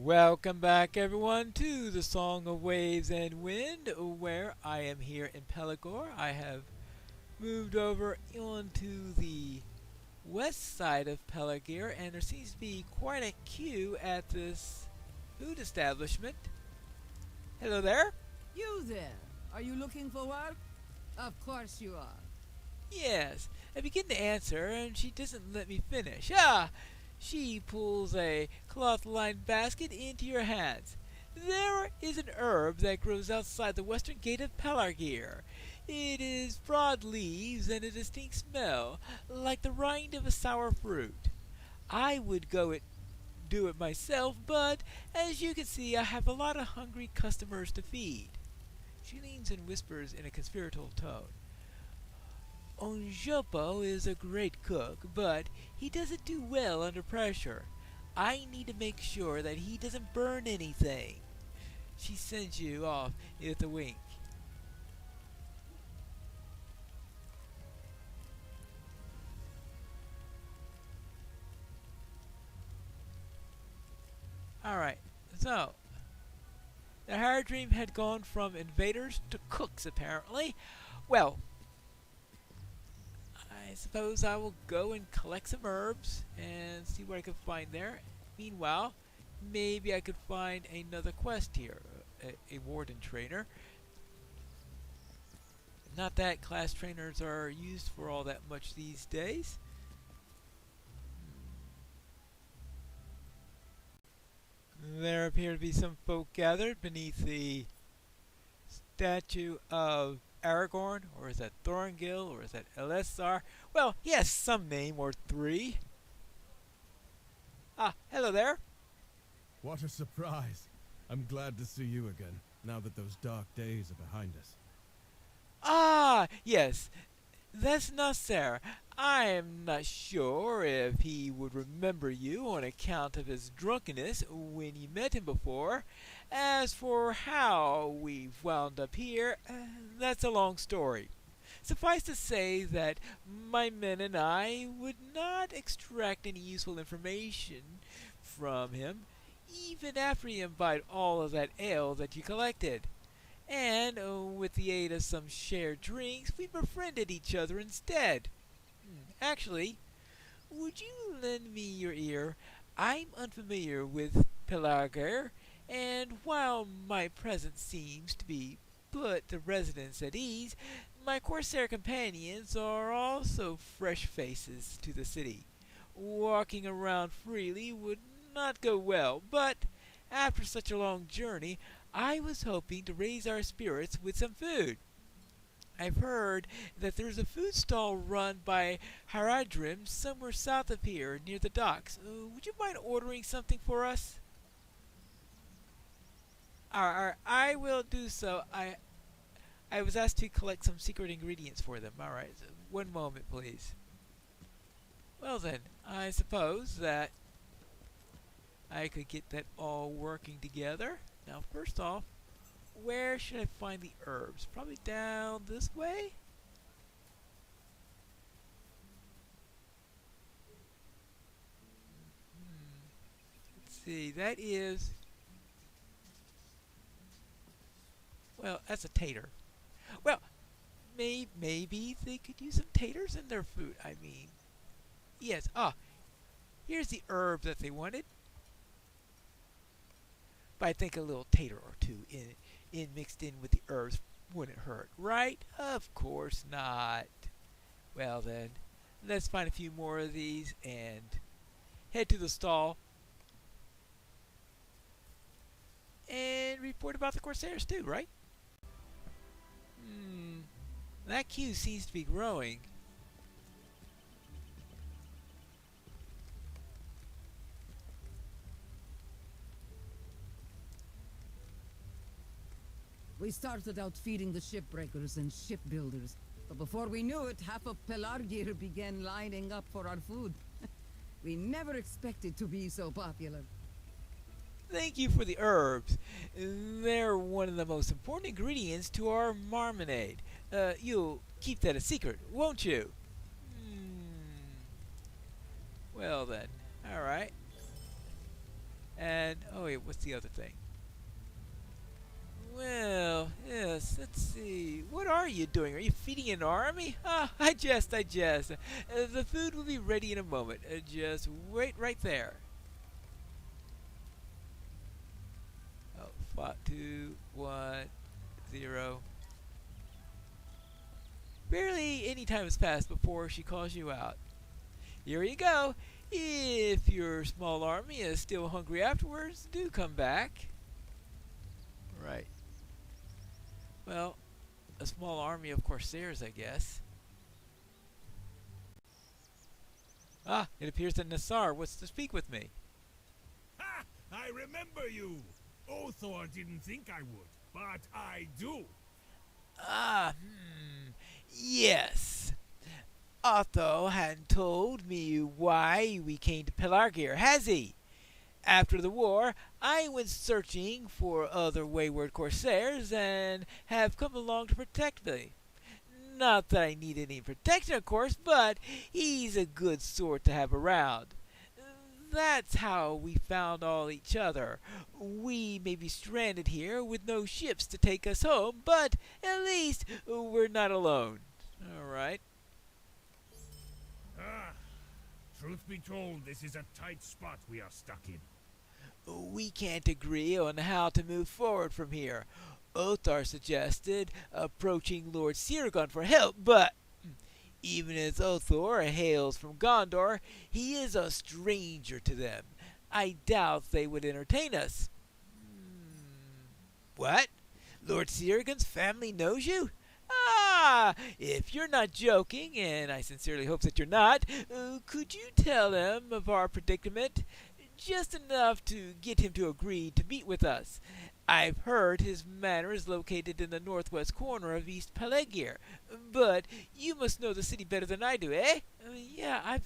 Welcome back, everyone, to the Song of Waves and Wind, where I am here in Pelagor. I have moved over onto the west side of Pelagir, and there seems to be quite a queue at this food establishment. Hello there. You there? Are you looking for work? Of course you are. Yes, I begin to answer, and she doesn't let me finish. She pulls a cloth-lined basket into your hands. There is an herb that grows outside the western gate of Pelargir. It is broad leaves and a distinct smell, like the rind of a sour fruit. I would do it myself, but as you can see, I have a lot of hungry customers to feed. She leans and whispers in a conspiratorial tone. Onjopo is a great cook, but he doesn't do well under pressure. I need to make sure that he doesn't burn anything. She sends you off with a wink. Alright, so the Haradrim had gone from invaders to cooks, apparently. Well, I suppose I will go and collect some herbs and see what I can find there. Meanwhile, maybe I could find another quest here, a warden trainer. Not that class trainers are used for all that much these days. There appear to be some folk gathered beneath the statue of Aragorn, or is that Thorngil, or is that Elessar? Well, he has some name or three. Hello there. What a surprise. I'm glad to see you again, now that those dark days are behind us. Yes, that's Nasser. I am not sure if he would remember you on account of his drunkenness when you met him before. As for how we've wound up here, that's a long story. Suffice to say that my men and I would not extract any useful information from him, even after he imbibed all of that ale that you collected. And with the aid of some shared drinks, we befriended each other instead. Actually, would you lend me your ear? I'm unfamiliar with Pelargir, and while my presence seems to be put the residents at ease, my Corsair companions are also fresh faces to the city. Walking around freely would not go well, but after such a long journey, I was hoping to raise our spirits with some food. I've heard that there's a food stall run by Haradrim somewhere south of here, near the docks. Would you mind ordering something for us? Alright, I will do so. I was asked to collect some secret ingredients for them. Alright, so one moment, please. Well then, I suppose that I could get that all working together. Now, first off, where should I find the herbs? Probably down this way? Let's see, that is... Well, that's a tater. Well, maybe they could use some taters in their food. I mean, yes. Here's the herb that they wanted. But I think a little tater or two in mixed in with the herbs wouldn't hurt, right? Of course not. Well then, let's find a few more of these and head to the stall and report about the Corsairs too, right? That queue seems to be growing. We started out feeding the shipbreakers and shipbuilders, but before we knew it, half of Pelargir began lining up for our food. We never expected to be so popular. Thank you for the herbs. They're one of the most important ingredients to our marmalade. You'll keep that a secret, won't you? Well then, alright. And Oh wait, what's the other thing? Well, yes, let's see. What are you doing? Are you feeding an army? Ah, I jest, I jest. The food will be ready in a moment. Just wait right there. Oh, 5, 2, 1, 0. Barely any time has passed before she calls you out. Here you go. If your small army is still hungry afterwards, do come back. Right. Well, a small army of corsairs, I guess. Ah, it appears that Nassar wants to speak with me. Ha! I remember you! Othor didn't think I would, but I do. Yes. Otho hadn't told me why we came to Pelargir, has he? After the war, I went searching for other wayward corsairs and have come along to protect me. Not that I need any protection, of course, but he's a good sort to have around. That's how we found all each other. We may be stranded here with no ships to take us home, but at least we're not alone. All right. Ah, truth be told, this is a tight spot we are stuck in. We can't agree on how to move forward from here. Othar suggested approaching Lord Sirgon for help, but even as Othor hails from Gondor, he is a stranger to them. I doubt they would entertain us. What? Lord Sirgon's family knows you? Ah, if you're not joking, and I sincerely hope that you're not, could you tell them of our predicament? Just enough to get him to agree to meet with us. I've heard his manor is located in the northwest corner of East Pelargir, but you must know the city better than I do, eh? Yeah, I've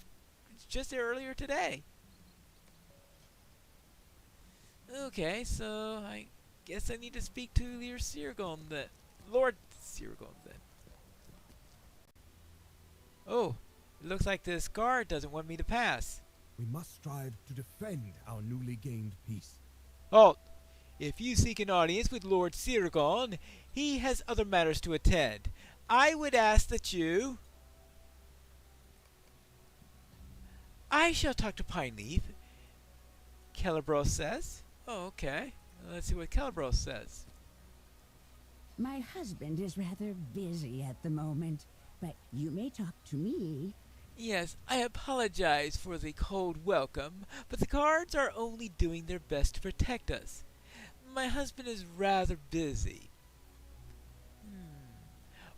just there earlier today. Okay, so I guess I need to speak to Lord Sirgon then. Lord Sirgon then. Oh, it looks like this guard doesn't want me to pass. We must strive to defend our newly gained peace. Halt! If you seek an audience with Lord Sirgon, he has other matters to attend. I would ask that you... I shall talk to Pineleaf, Celebros says. Oh, okay. Let's see what Celebros says. My husband is rather busy at the moment, but you may talk to me. Yes, I apologize for the cold welcome, but the guards are only doing their best to protect us. My husband is rather busy.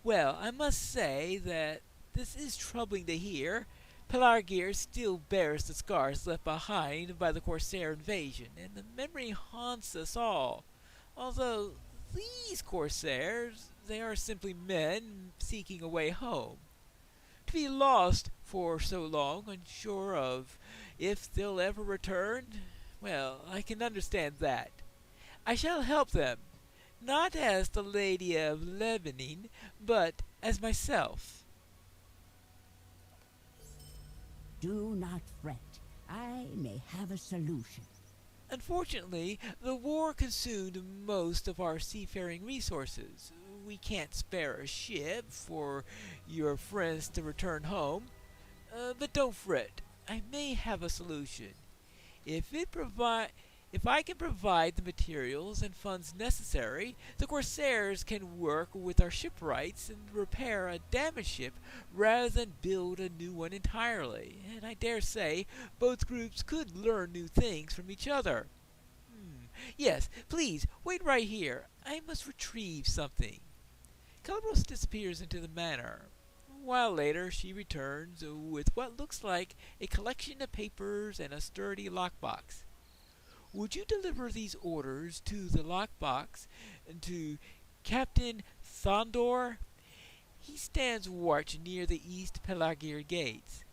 Well, I must say that this is troubling to hear. Pelargir still bears the scars left behind by the Corsair invasion, and the memory haunts us all. Although these Corsairs, they are simply men seeking a way home. To be lost for so long, unsure of if they'll ever return, well, I can understand that. I shall help them, not as the Lady of Lebanon, but as myself. Do not fret. I may have a solution. Unfortunately, the war consumed most of our seafaring resources. We can't spare a ship for your friends to return home. But don't fret. I may have a solution. If I can provide the materials and funds necessary, the Corsairs can work with our shipwrights and repair a damaged ship rather than build a new one entirely. And I dare say both groups could learn new things from each other. Yes, please, wait right here. I must retrieve something. Calibros disappears into the manor. A while later, she returns with what looks like a collection of papers and a sturdy lockbox. Would you deliver these orders to the lockbox and to Captain Thondor? He stands watch near the East Pelargir gates.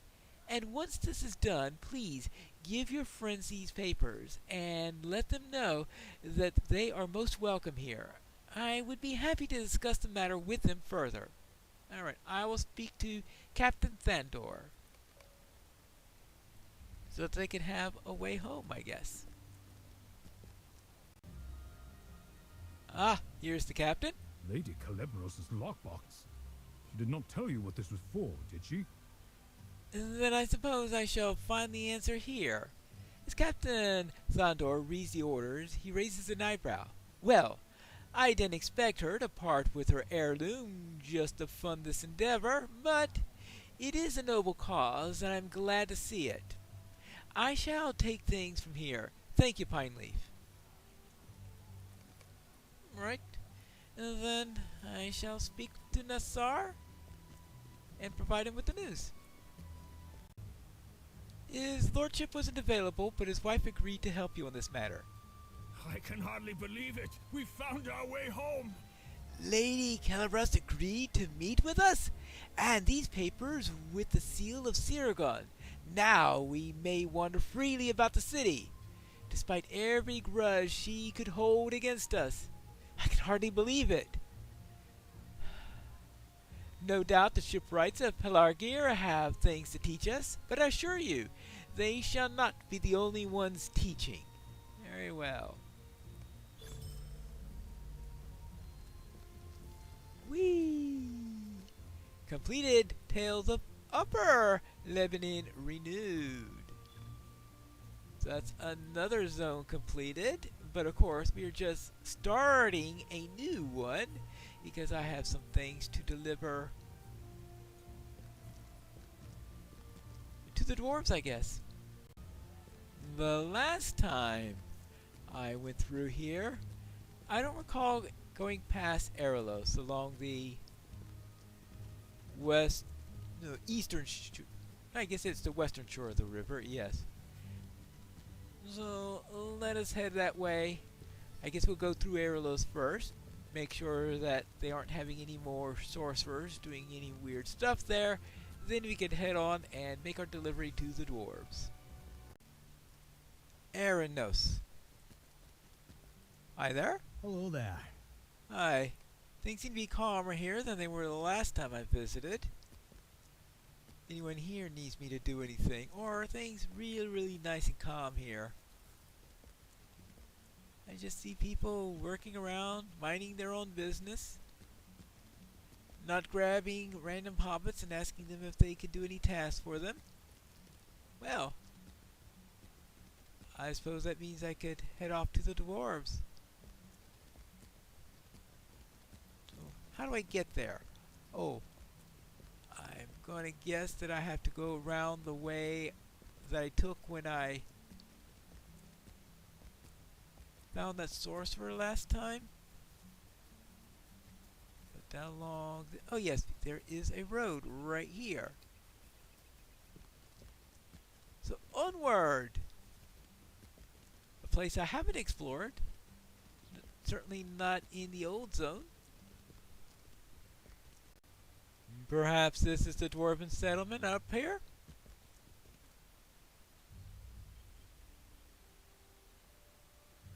And once this is done, please give your friends these papers and let them know that they are most welcome here. I would be happy to discuss the matter with them further. All right, I will speak to Captain Thandor so that they can have a way home, I guess. Ah, here's the captain. Lady Calebros' lockbox. She did not tell you what this was for, did she? Then I suppose I shall find the answer here. As Captain Thandor reads the orders, he raises an eyebrow. Well, I didn't expect her to part with her heirloom just to fund this endeavor, but it is a noble cause, and I'm glad to see it. I shall take things from here. Thank you, Pine Leaf. Right. And then I shall speak to Nassar and provide him with the news. His lordship wasn't available, but his wife agreed to help you on this matter. I can hardly believe it. We found our way home. Lady Calibras agreed to meet with us, and these papers with the seal of Siragon. Now we may wander freely about the city, despite every grudge she could hold against us. I can hardly believe it. No doubt the shipwrights of Pelargir have things to teach us, but I assure you, they shall not be the only ones teaching. Very well. Whee! Completed Tales of Upper Lebanon renewed. So that's another zone completed, but of course we are just starting a new one because I have some things to deliver to the dwarves, I guess. The last time I went through here, I don't recall going past Erelos along the eastern I guess it's the western shore of the river, yes. So let us head that way. I guess we'll go through Erelos first. Make sure that they aren't having any more sorcerers doing any weird stuff there. Then we can head on and make our delivery to the dwarves. Weariness. Hi there. Hello there. Hi. Things seem to be calmer here than they were the last time I visited. Anyone here needs me to do anything, or are things really nice and calm here? I just see people working around, minding their own business, not grabbing random hobbits and asking them if they could do any tasks for them. Well, I suppose that means I could head off to the dwarves. So, how do I get there? Oh, I'm going to guess that I have to go around the way that I took when I found that sorcerer last time. But down along... oh yes, there is a road right here. So onward! A place I haven't explored. Certainly not in the old zone. Perhaps this is the dwarven settlement up here?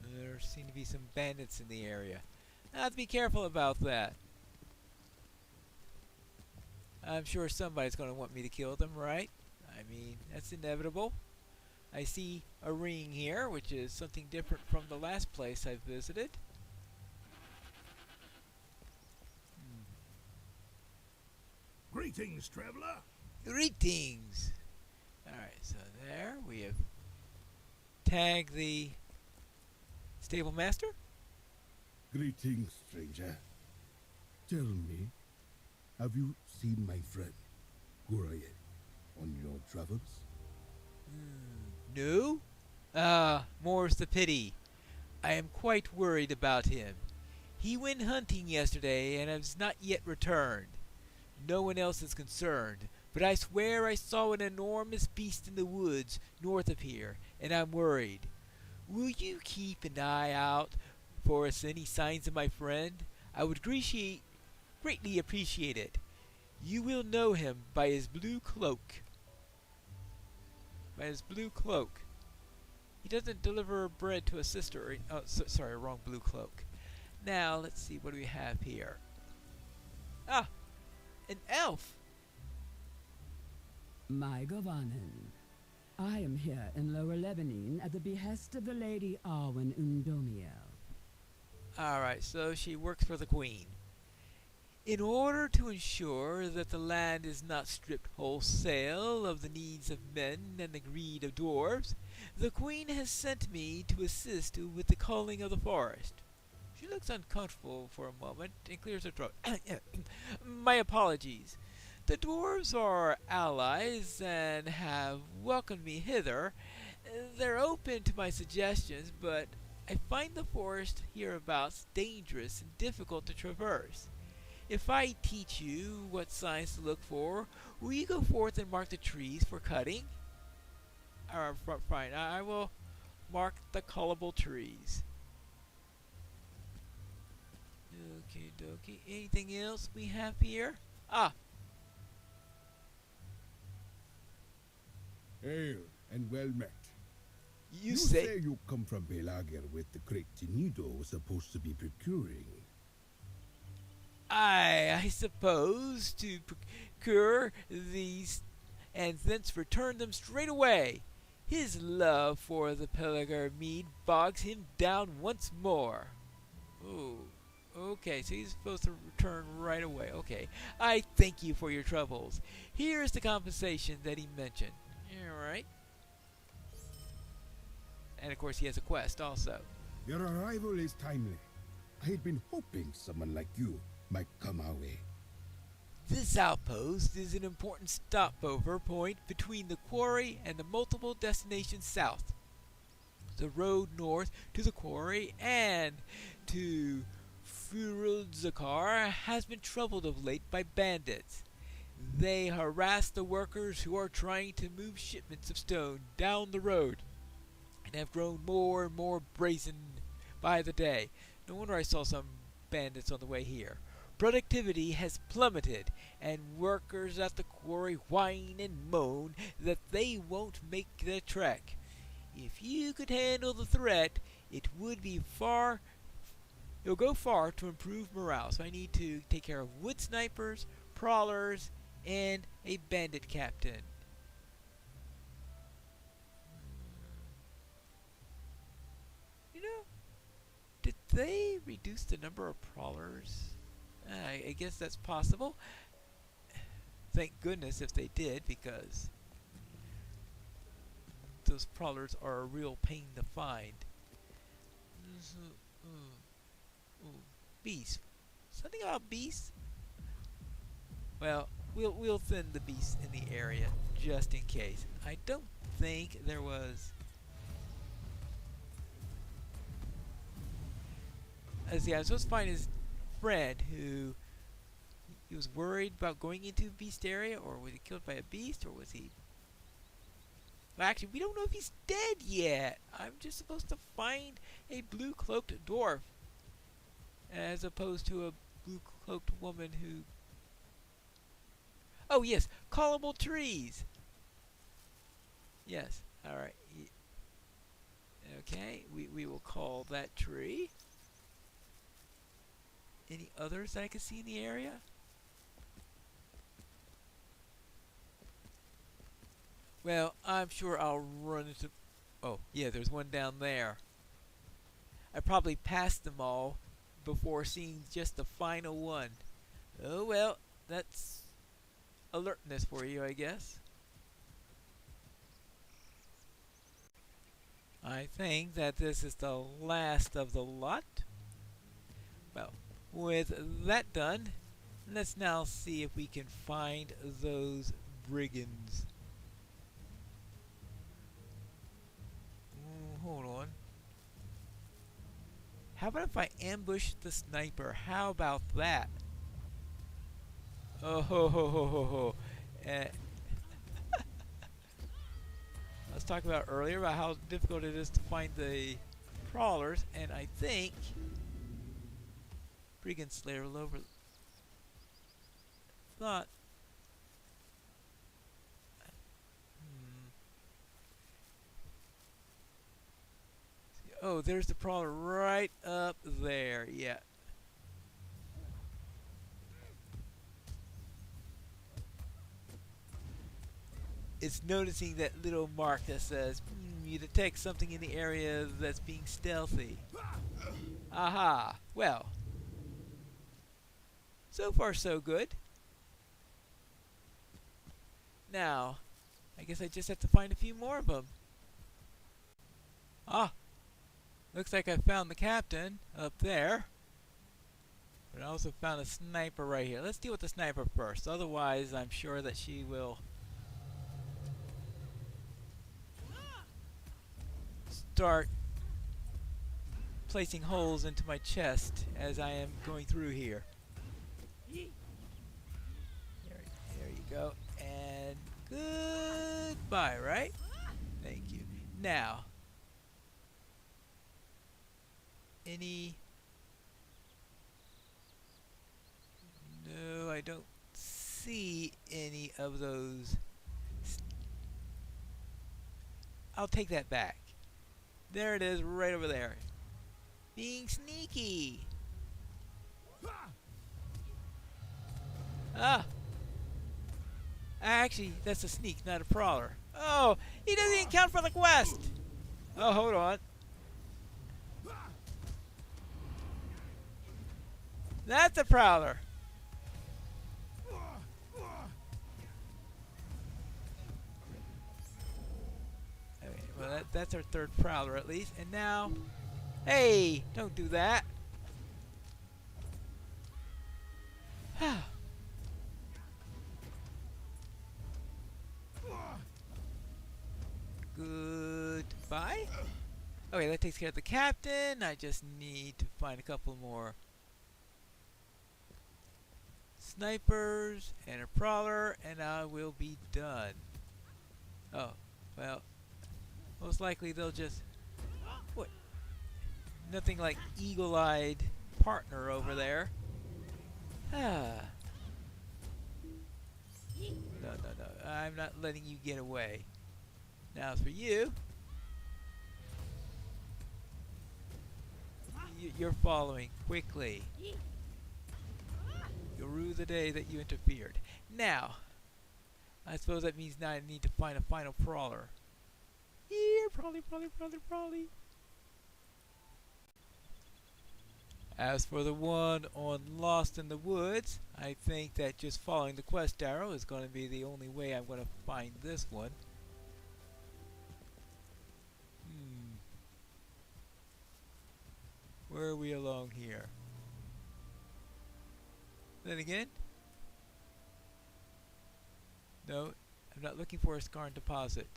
There seem to be some bandits in the area. I have to be careful about that. I'm sure somebody's going to want me to kill them, right? I mean, that's inevitable. I see a ring here, which is something different from the last place I visited. Greetings, traveler. Greetings! Alright, so there we have tagged the stable master. Greetings, stranger. Tell me, have you seen my friend, Guraye, on your travels? No? More's the pity. I am quite worried about him. He went hunting yesterday and has not yet returned. No one else is concerned, but I swear I saw an enormous beast in the woods north of here, and I'm worried. Will you keep an eye out for us any signs of my friend? I would greatly appreciate it. You will know him by his blue cloak. By his blue cloak. He doesn't deliver bread to a sister. Sorry, wrong blue cloak. Now, let's see, what do we have here? Ah! An elf! My Govanen, I am here in Lower Lebanon at the behest of the Lady Arwen Undomiel. Alright, so she works for the queen. In order to ensure that the land is not stripped wholesale of the needs of men and the greed of dwarves, the queen has sent me to assist with the culling of the forest. She looks uncomfortable for a moment and clears her throat. My apologies. The dwarves are allies and have welcomed me hither. They're open to my suggestions, but I find the forest hereabouts dangerous and difficult to traverse. If I teach you what signs to look for, will you go forth and mark the trees for cutting? Fine. I will mark the cullable trees. Okie dokie. Anything else we have here? Ah, Hail and well met. you You say... say you come from Pelagia with the great Tinido was supposed to be procuring. I suppose to procure these and thence return them straight away. His love for the Pelagar mead bogs him down once more. Oh, okay, so he's supposed to return right away. Okay, I thank you for your troubles. Here is the compensation that he mentioned. Alright. And of course he has a quest also. Your arrival is timely. I had been hoping someone like you might come our way. This outpost is an important stopover point between the quarry and the multiple destinations south. The road north to the quarry and to Furudzakar has been troubled of late by bandits. They harass the workers who are trying to move shipments of stone down the road and have grown more and more brazen by the day. No wonder I saw some bandits on the way here. Productivity has plummeted, and workers at the quarry whine and moan that they won't make the trek. If you could handle the threat, it would go far to improve morale. So I need to take care of wood snipers, prowlers, and a bandit captain. You know, did they reduce the number of prowlers? I guess that's possible. Thank goodness if they did, because those prowlers are a real pain to find. Beast. Something about beasts? Well, we'll thin the beasts in the area just in case. I don't think there was... Let's see, I was supposed to find his friend who... He was worried about going into beast area, or was he killed by a beast, or was he... Well, actually, we don't know if he's dead yet. I'm just supposed to find a blue-cloaked dwarf, as opposed to a blue-cloaked woman who... Oh, yes, callable trees. Yes, alright. Okay, we will call that tree. Any others that I can see in the area? Well, I'm sure I'll run into... Oh, yeah, there's one down there. I probably passed them all before seeing just the final one. Oh, well, that's alertness for you, I guess. I think that this is the last of the lot. Well, with that done, let's now see if we can find those brigands. Hold on. How about if I ambush the sniper? How about that? Oh ho ho ho ho ho. Let's talk about earlier about how difficult it is to find the crawlers, and I think Brigand Slayer will over thought. Oh, there's the prowler right up there. Yeah. It's noticing that little mark that says, you detect something in the area that's being stealthy. Aha! Well, so far so good. Now, I guess I just have to find a few more of them. Ah! Looks like I found the captain up there. But I also found a sniper right here. Let's deal with the sniper first. Otherwise, I'm sure that she will start placing holes into my chest as I am going through here. There you go. And goodbye, right? Thank you. Now, any... No, I don't see any of those. I'll take that back. There it is, right over there. Being sneaky. Ah! Actually, that's a sneak, not a prowler. Oh, he doesn't even count for the quest. Oh, hold on. That's a prowler. Okay, well, that's our third prowler at least. And now, hey, don't do that. Goodbye. Okay, that takes care of the captain. I just need to find a couple more snipers and a prowler, and I will be done. Oh, well, most likely they'll just... What? Nothing like eagle-eyed partner over there. Ah. No. I'm not letting you get away. Now as for you, you're following quickly. You'll rue the day that you interfered. Now, I suppose that means now I need to find a final prowler. Here, probably. As for the one on Lost in the Woods, I think that just following the quest arrow is going to be the only way I'm going to find this one. Where are we along here? Then again? No, I'm not looking for a scarn deposit.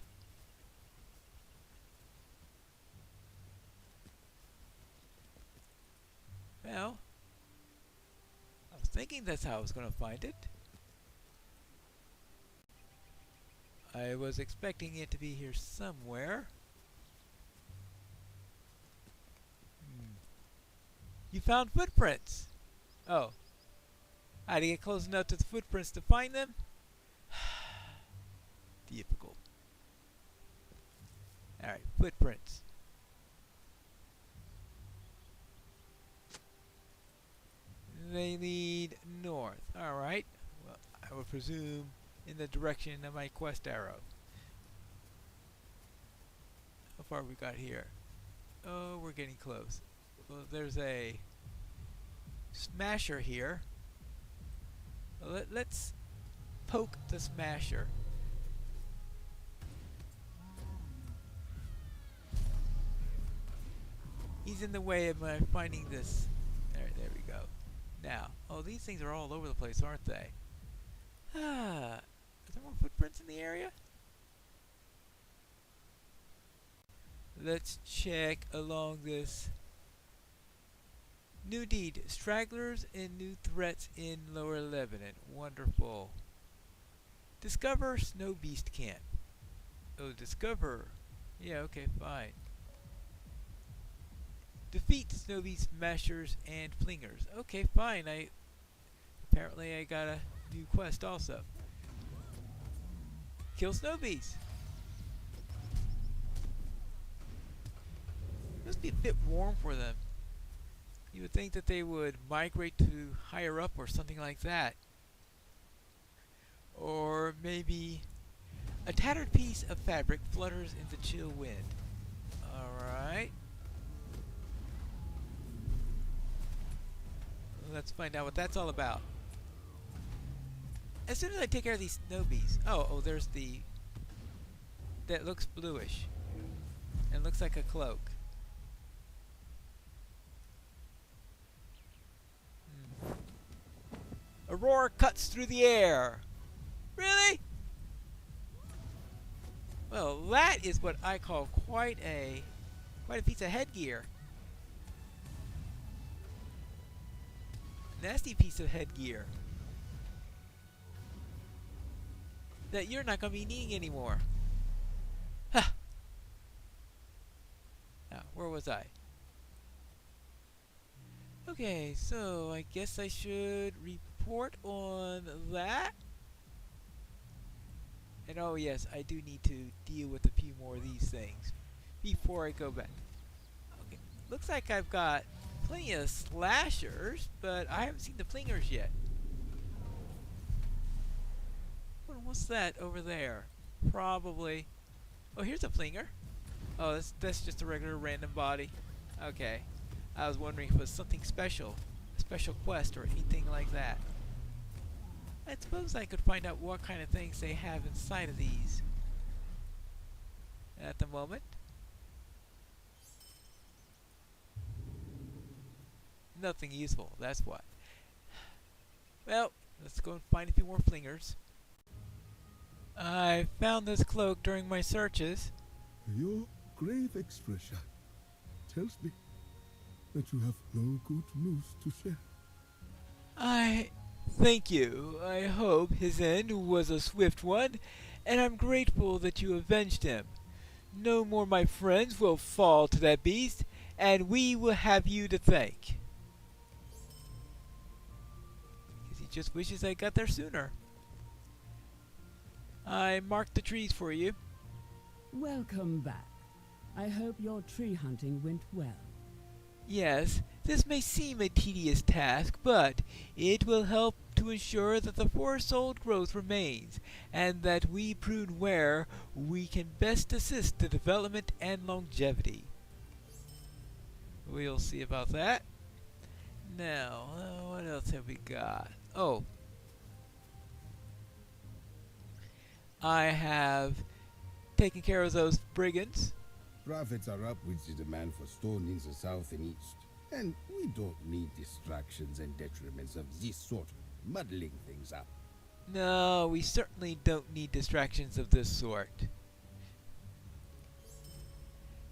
Well, I was thinking that's how I was going to find it. I was expecting it to be here somewhere. You found footprints! Oh. I had to get close enough to the footprints to find them? Difficult. Alright, footprints. They lead north. Alright. Well, I would presume in the direction of my quest arrow. How far we got here? Oh, we're getting close. Well, there's a smasher here. Well, let's poke the smasher. He's in the way of my finding this. There we go. Now, oh, these things are all over the place, aren't they? Are there more footprints in the area? Let's check along this. New deed, stragglers and new threats in Lower Lebanon. Wonderful. Discover Snow Beast Camp. Oh, discover. Yeah, okay, fine. Defeat Snow Beast Smashers and Flingers. Okay, fine. Apparently I got a new quest also. Kill Snow Beast. Must be a bit warm for them. You would think that they would migrate to higher up or something like that. Or maybe a tattered piece of fabric flutters in the chill wind. Alright. Let's find out what that's all about. As soon as I take care of these snow bees. Oh, there's the... That looks bluish. And looks like a cloak. A roar cuts through the air. Really? Well, that is what I call quite a piece of headgear. Nasty piece of headgear that you're not going to be needing anymore. Ha! Now, where was I? Okay, so I guess I should report on that. And oh yes, I do need to deal with a few more of these things before I go back. Okay, looks like I've got plenty of slashers, but I haven't seen the flingers yet. What's that over there? Probably... Oh, here's a flinger. Oh, that's just a regular random body. Okay. I was wondering if it was something special. A special quest or anything like that. I suppose I could find out what kind of things they have inside of these. At the moment. Nothing useful, that's what. Well, let's go and find a few more flingers. I found this cloak during my searches. Your grave expression tells me that you have no good news to share. Thank you. I hope his end was a swift one, and I'm grateful that you avenged him. No more my friends will fall to that beast, and we will have you to thank. Guess he just wishes I got there sooner. I marked the trees for you. Welcome back. I hope your tree hunting went well. Yes, this may seem a tedious task, but it will help to ensure that the forest's old growth remains, and that we prune where we can best assist the development and longevity. We'll see about that. Now, what else have we got? Oh. I have taken care of those brigands. Profits are up with the demand for stone in the south and east. And we don't need distractions and detriments of this sort, muddling things up. No, we certainly don't need distractions of this sort.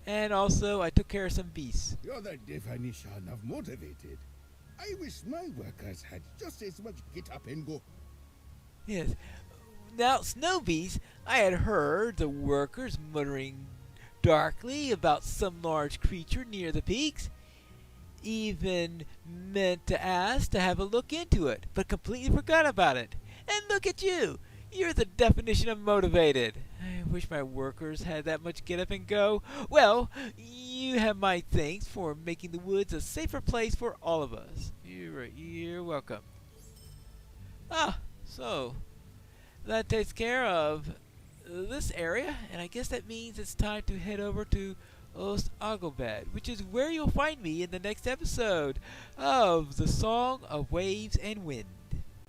And also, I took care of some beasts. You're the definition of motivated. I wish my workers had just as much get up and go. Yes. Now, snow beasts, I had heard the workers muttering darkly about some large creature near the peaks. Even meant to ask to have a look into it, but completely forgot about it. And look at you! You're the definition of motivated. I wish my workers had that much get up and go. Well, you have my thanks for making the woods a safer place for all of us. You're welcome. So that takes care of this area, and I guess that means it's time to head over to Ost Agobed, which is where you'll find me in the next episode of The Song of Waves and Wind.